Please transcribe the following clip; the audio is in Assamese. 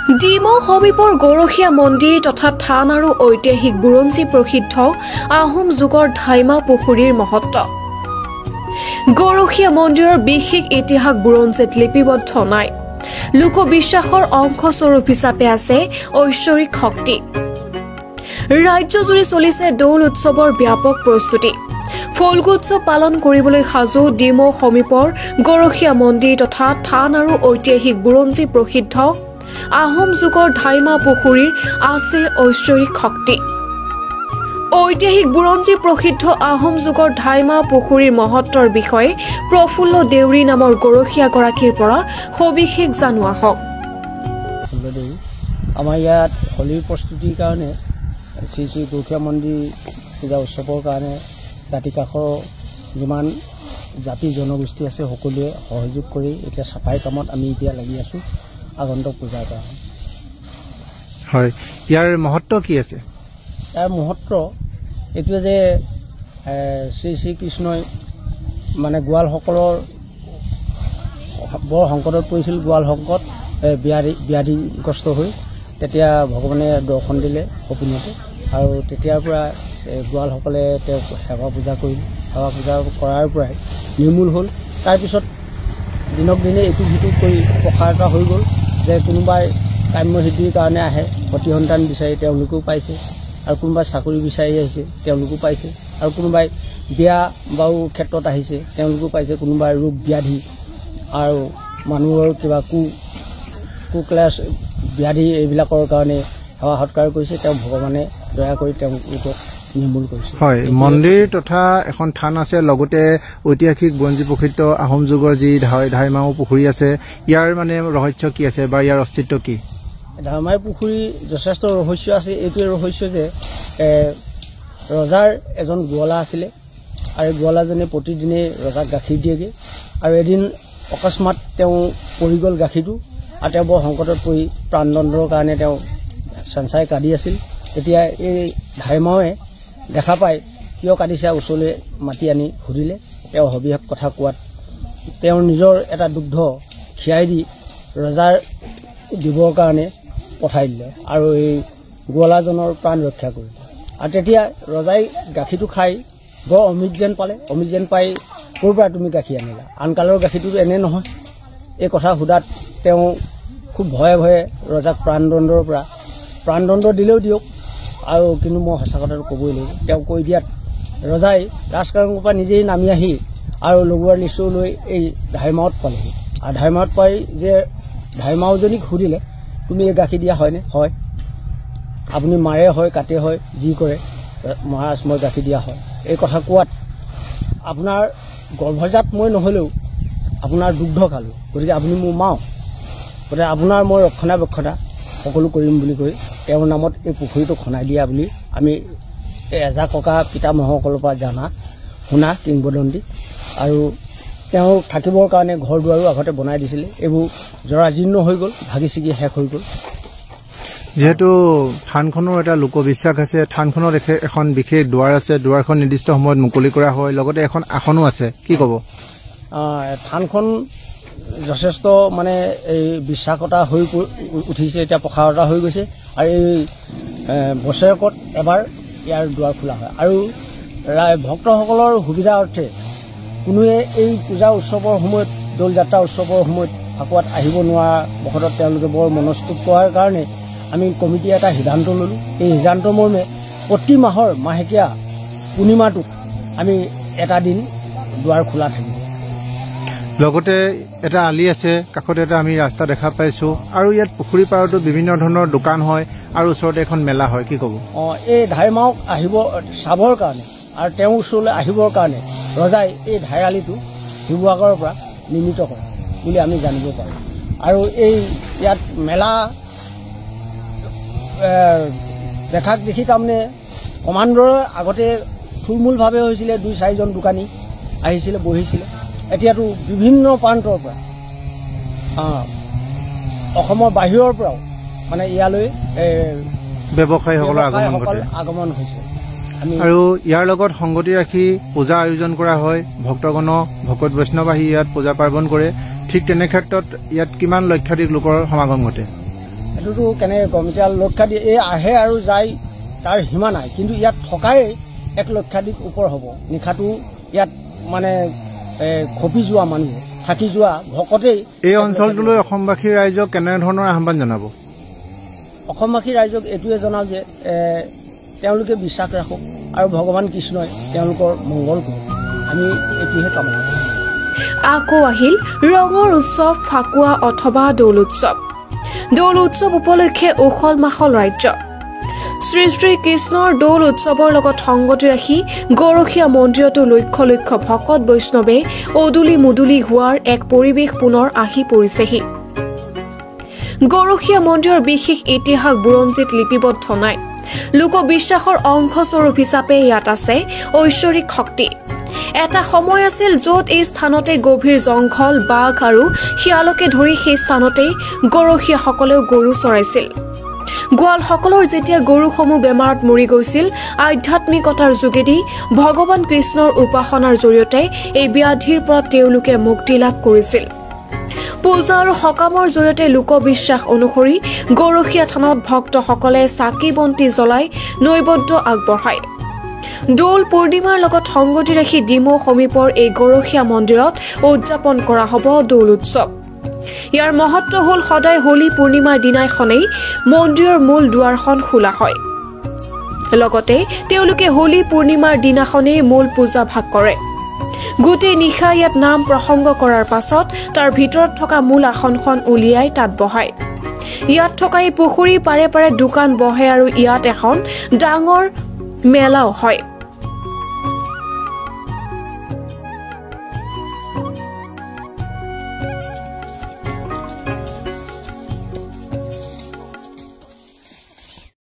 ডিমৌ সমীপৰ গৰখীয়া মন্দিৰ তথা থান আৰু ঐতিহাসিক বুৰঞ্জী প্ৰসিদ্ধ আহোম যুগৰ ধাইমা পুখুৰীৰ মহত্ব। গৰখীয়া মন্দিৰৰ বিশেষ ইতিহাস বুৰঞ্জীত লিপিবদ্ধ নাই। লোকবিশ্বাসৰ অংশস্বৰূপ হিচাপে আছে ঐশ্বৰিক শক্তি। ৰাজ্যজুৰি চলিছে দৌল উৎসৱৰ ব্যাপক প্ৰস্তুতি। ফল্গোৎসৱ পালন কৰিবলৈ সাজু ডিমৌ সমীপৰ গৰখীয়া মন্দিৰ তথা থান আৰু ঐতিহাসিক বুৰঞ্জী প্ৰসিদ্ধ আহোম যুগৰ ধাইমা পুখুৰীৰ আছে ঐশ্বৰিক শক্তি। ঐতিহাসিক বুৰঞ্জী প্ৰসিদ্ধ আহোম যুগৰ ধাইমা পুখুৰীৰ মহত্বৰ বিষয়ে প্ৰফুল্ল দেউৰী নামৰ গৰখীয়াগৰাকীৰ পৰা সবিশেষ জানোৱা হওক। আমাৰ ইয়াত হোলীৰ প্ৰস্তুতিৰ কাৰণে শ্ৰী শ্ৰী গৰখীয়া মন্দিৰ পূজা উৎসৱৰ কাৰণে দাঁতি কাষৰ যিমান জাতি জনগোষ্ঠী আছে সকলোৱে সহযোগ কৰি এতিয়া চাফাই কামত আমি এতিয়া লাগি আছোঁ আগন্তুক পূজাৰ কাৰণে। হয়, ইয়াৰ মহত্ব কি আছে? ইয়াৰ মহত্ব এইটোৱে যে শ্ৰী শ্ৰীকৃষ্ণই মানে গোৱালসকলৰ বৰ সংকটত পৰিছিল। গোৱাল সংকট ব্যাধিগ্ৰস্ত হৈ তেতিয়া ভগৱানে দৰ্শন দিলে সপোনতে, আৰু তেতিয়াৰ পৰা গোৱালসকলে তেওঁক সেৱা পূজা কৰিলে। সেৱা পূজা কৰাৰ পৰাই নিৰ্মূল হ'ল। তাৰপিছত দিনক দিনে ইটো সিটো কৰি প্ৰসাৰতা হৈ গ'ল যে কোনোবাই কাম্য সিদ্ধিৰ কাৰণে আহে, সতি সন্তান বিচাৰি তেওঁলোকেও পাইছে, আৰু কোনোবাই চাকৰি বিচাৰি আহিছে তেওঁলোকেও পাইছে, আৰু কোনোবাই বিয়া বাৰু ক্ষেত্ৰত আহিছে তেওঁলোকেও পাইছে, কোনোবাই ৰোগ ব্যাধি আৰু মানুহৰ কিবা কুক্লেশ ব্যাধি এইবিলাকৰ কাৰণে সেৱা সৎকাৰ কৰিছে। তেওঁ ভগৱানে দয়া কৰি তেওঁলোকক নিৰ্মূল কৰিছে। হয়, মন্দিৰ তথা এখন থান আছে, লগতে ঐতিহাসিক বুৰঞ্জী প্ৰসিদ্ধ আহোম যুগৰ যি ধাইমা পুখুৰী আছে, ইয়াৰ মানে ৰহস্য কি আছে বা ইয়াৰ অস্তিত্ব কি? ধাইমা পুখুৰী যথেষ্ট ৰহস্য আছে। এইটোৱে ৰহস্য যে ৰজাৰ এজন গোৱালা আছিলে, আৰু গোৱালাজনে প্ৰতিদিনে ৰজাক গাখীৰ দিয়েগৈ, আৰু এদিন অকস্মাত তেওঁ পৰি গ'ল গাখীৰটো, আৰু তেওঁ বৰ সংকটত পৰি প্ৰাণদণ্ডৰ কাৰণে তেওঁ চেঞ্চাই কান্দি আছিল। তেতিয়া এই ধাইমাৱে দেখা পাই কিয় কান্দিছে ওচৰলৈ মাতি আনি সুধিলে। তেওঁ সবিশেষ কথা কোৱাত তেওঁৰ নিজৰ এটা দুগ্ধ খীৰাই দি ৰজাৰ দিবৰ কাৰণে পঠাই দিলে, আৰু এই গোৱালাজনৰ প্ৰাণ ৰক্ষা কৰিলে। আৰু তেতিয়া ৰজাই গাখীৰটো খাই বৰ অমৃত যেন পালে। অমৃত যেন পাই ক'ৰ পৰা তুমি গাখীৰ আনিলা? আনকালৰ গাখীৰটো এনে নহয়। এই কথা সোধাত তেওঁ খুব ভয়ে ভয়ে ৰজাক প্ৰাণদণ্ড দিলেও দিয়ক, আৰু কিন্তু মই সঁচা কথাটো ক'বই লাগিব। তেওঁ কৈ দিয়াত ৰজাই ৰাজকাৰেঙৰ পৰা নিজেই নামি আহি আৰু লগোৱাৰ নিশ্চয় লৈ এই ধাইমাৱত পালেহি। আৰু ধাইমাৱত পাই যে ধাইমাওজনীক সুধিলে, তুমি এই গাখীৰ দিয়া হয়নে? হয়। আপুনি মাৰে হয়, কাটে হয়, যি কৰে মহাৰাজ মই গাখীৰ দিয়া হয়। এই কথা কোৱাত আপোনাৰ গৰ্ভজাত মই নহ'লেও আপোনাৰ দুগ্ধ খালোঁ, গতিকে আপুনি মোৰ মাও, গতিকে আপোনাৰ মই ৰক্ষণাবেক্ষণা সকলো কৰিম বুলি কৈ তেওঁৰ নামত এই পুখুৰীটো খন্দাই দিয়া বুলি আমি এজা ককা পিতামহসকলৰ পৰা শুনা কিংবদন্তি। আৰু তেওঁ থাকিবৰ কাৰণে ঘৰ দুৱাৰো আগতে বনাই দিছিলে। এইবোৰ জৰাজীৰ্ণ হৈ গ'ল, ভাগি ছিগি শেষ হৈ গ'ল। যিহেতু থানখনৰ এটা লোকবিশ্বাস আছে, থানখনত এখন বিশেষ দুৱাৰ আছে, দুৱাৰখন নিৰ্দিষ্ট সময়ত মুকলি কৰা হয়, লগতে এখন আসনো আছে, কি ক'ব? থানখন যথেষ্ট মানে এই বিশ্বাসতা হৈ উঠিছে, এতিয়া প্ৰসাৰতা হৈ গৈছে, আৰু এই বছৰেকত এবাৰ ইয়াৰ দুৱাৰ খোলা হয়। আৰু ভক্তসকলৰ সুবিধা অৰ্থে কোনোৱে এই পূজা উৎসৱৰ সময়ত, দৌল যাত্ৰা উৎসৱৰ সময়ত ফাকুৱাত আহিব নোৱাৰা বশতঃ তেওঁলোকে বৰ মনস্তুত কৰাৰ কাৰণে আমি কমিটিয়ে এটা সিদ্ধান্ত ল'লোঁ। এই সিদ্ধান্ত মৰ্মে প্ৰতি মাহৰ মাহেকীয়া পূৰ্ণিমাটোত আমি এটা দিন দুৱাৰ খোলা থাকিব। লগতে এটা আলি আছে, কাষতে এটা আমি ৰাস্তা দেখা পাইছোঁ, আৰু ইয়াত পুখুৰী পাৰতো বিভিন্ন ধৰণৰ দোকান হয়, আৰু ওচৰতে এখন মেলা হয়, কি ক'ব? এই ধাইমাওক আহিব চাবৰ কাৰণে আৰু তেওঁৰ ওচৰলৈ আহিবৰ কাৰণে ৰজাই এই ধাইআলিটো শিৱসাগৰৰ পৰা নিৰ্মিত কৰে বুলি আমি জানিব পাৰোঁ। আৰু এই ইয়াত মেলা দেখাক দেখি তাৰমানে কমাণ্ডৰ আগতে থুলমূলভাৱে হৈছিলে, 2-4জন দোকানী আহিছিলে, বহিছিলে। এতিয়াতো বিভিন্ন প্ৰান্তৰ পৰা, অসমৰ বাহিৰৰ পৰাও মানে ইয়ালৈ ব্যৱসায়ীসকলৰ আগমন হৈছে। আৰু ইয়াৰ লগত সংগতি ৰাখি পূজা আয়োজন কৰা হয়, ভকত বৈষ্ণৱ আহি ইয়াত পূজা পাৰ্বণ কৰে। ঠিক তেনে ক্ষেত্ৰত ইয়াত কিমান লক্ষাধিক লোকৰ সমাগম ঘটে? এইটোতো কেনেকৈ ক'ম এতিয়া লক্ষাধিক এই আহে আৰু যায় তাৰ সীমা নাই কিন্তু ইয়াত থকাই 1 লক্ষাধিক ওপৰ হ'ব নিশাটো ইয়াত মানে খপি যোৱা মানুহ থাকি যোৱা ভকতেই এই অঞ্চলটোলৈ অসমবাসী ৰাইজক কেনেধৰণৰ আহ্বান জনাব অসমবাসী ৰাইজক এইটোৱে জনাওঁ যে তেওঁলোকে বিশ্বাস ৰাখক আৰু ভগৱান কৃষ্ণই তেওঁলোকৰ মংগল কৰক আমি এইটোহে কামনা কৰোঁ আকৌ আহিল ৰঙৰ উৎসৱ ফাকুৱা অথবা দৌল উৎসৱ উপলক্ষে উখল মাখল ৰাজ্য শ্ৰী শ্ৰী কৃষ্ণৰ দৌল উৎসৱৰ লগত সংগতি ৰাখি গৰখীয়া মন্দিৰতো লক্ষ লক্ষ ভকত বৈষ্ণৱে অদুলি মুদুলি হোৱাৰ এক পৰিৱেশ পুনৰ আহি পৰিছেহি গৰখীয়া মন্দিৰৰ বিশেষ ইতিহাস বুৰঞ্জীত লিপিবদ্ধ নাই লোকবিশ্বাসৰ অংশস্বৰূপ হিচাপে ইয়াত আছে ঐশ্বৰিক শক্তি এটা সময় আছিল য'ত এই স্থানতে গভীৰ জংঘল বাঘ আৰু শিয়ালকে ধৰি সেই স্থানতে গৰখীয়াসকলেও গৰু চৰাইছিল গোৱালসকলৰ যেতিয়া গৰুসমূহ বেমাৰত মৰি গৈছিল আধ্যাত্মিকতাৰ যোগেদি ভগৱান কৃষ্ণৰ উপাসনাৰ জৰিয়তে এই ব্যাধিৰ পৰা তেওঁলোকে মুক্তি লাভ কৰিছিল পূজা আৰু সকামৰ জৰিয়তে লোকবিশ্বাস অনুসৰি গৰখীয়া থানত ভক্তসকলে চাকি বন্তি জ্বলাই নৈবদ্য আগবঢ়ায় দৌল পূৰ্ণিমাৰ লগত সংগতি ৰাখি ডিমৌ সমীপৰ এই গৰখীয়া মন্দিৰত উদযাপন কৰা হ'ব দৌল উৎসৱ ইয়াৰ মহত্ব হ'ল সদায় হোলী পূৰ্ণিমাৰ দিনাখনেই মন্দিৰৰ মূল দুৱাৰখন খোলা হয় লগতে তেওঁলোকে হোলী পূৰ্ণিমাৰ দিনাখনেই মূল পূজা ভাগ কৰে গোটেই নিশা ইয়াত নাম প্ৰসংগ কৰাৰ পাছত তাৰ ভিতৰত থকা মূল আসনখন উলিয়াই তাত বহায় ইয়াত থকা এই পুখুৰীৰ পাৰে পাৰে দোকান বহে আৰু ইয়াত এখন ডাঙৰ মেলাও হয়